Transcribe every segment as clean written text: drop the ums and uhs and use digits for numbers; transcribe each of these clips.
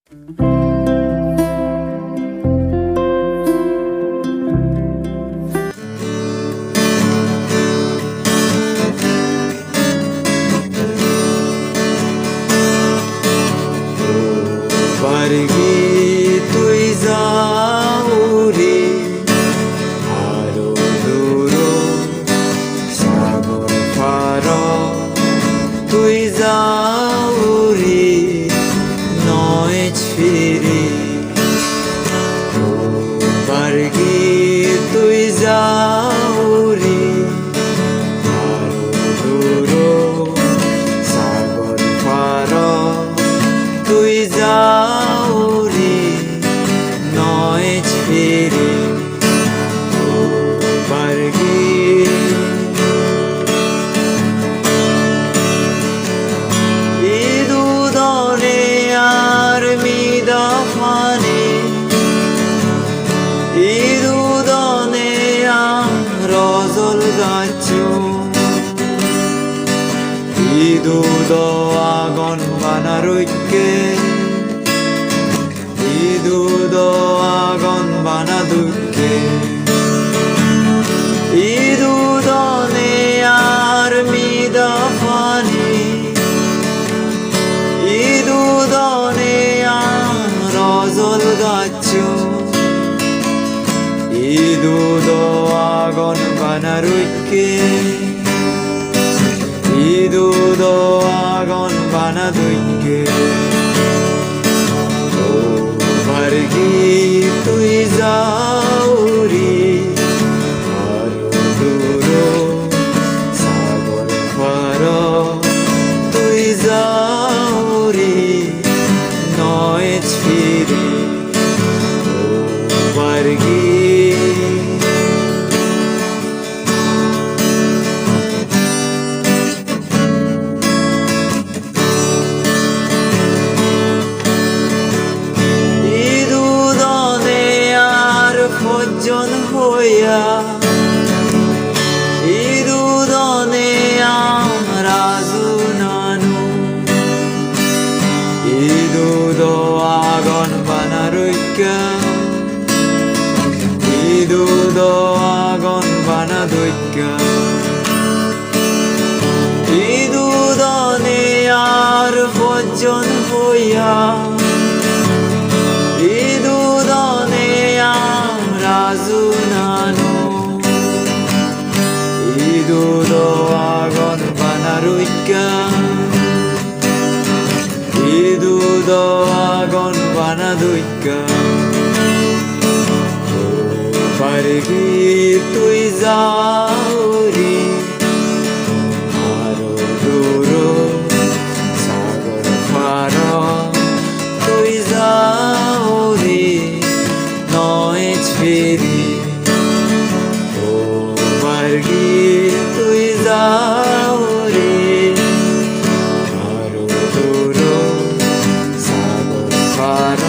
পারবি তুই যাউরি আরো দূর সাগর পার তুই যাউরি নয় ফিরি পারবি তুই যাউরি আরো দূর সাগর পার তুই যাউরি নয় ফিরি পারবি ইদুদনে আর মিদাফানে ইদুদনে রজল গাছ ইদুদ আগন বানারৈকে ইদুদ আগন বানা দুঃখে ইদুদনে আর মিদাফানে ইদুদনে রজল গাছ ইদুদ আগন বানারৈকে ইদুদ আগন বানা দুঃখে পারবি তুই যাউরি আরো দূর সাগর পার তুই যাউরি নয় ফিরি পারবি ভজন হইয়া ইদুদনে রাজু নানু ইদুদ আগন বানারৈকা ইদুদ আগন বানা দৈকা ইদুদনে আর ভজন হইয়া ইদুদনে রাজু নানু ইদুদ আগন বানারৈকা ইদুদ আগন বানা দৈকা পারবি তুই যাউরি আরো দূর সাগর পার তুই যাউরি নয় ফিরি পারবি তুই যাউরি আরো দূর সাগর পার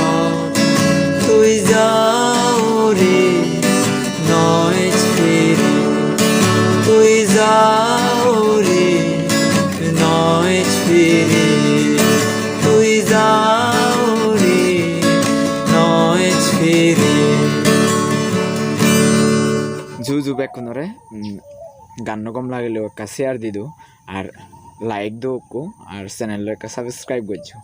তুই যাউরি নয় ফিরি তুই যাউরি নয় ফিরি তুই যাউরি নয় ফিরি জুজু বেকুনরে গান কম লাগিলেও একটা শেয়ার দিদু আর লাইক দো আর চ্যানেল একটা সাবস্ক্রাইব করছো।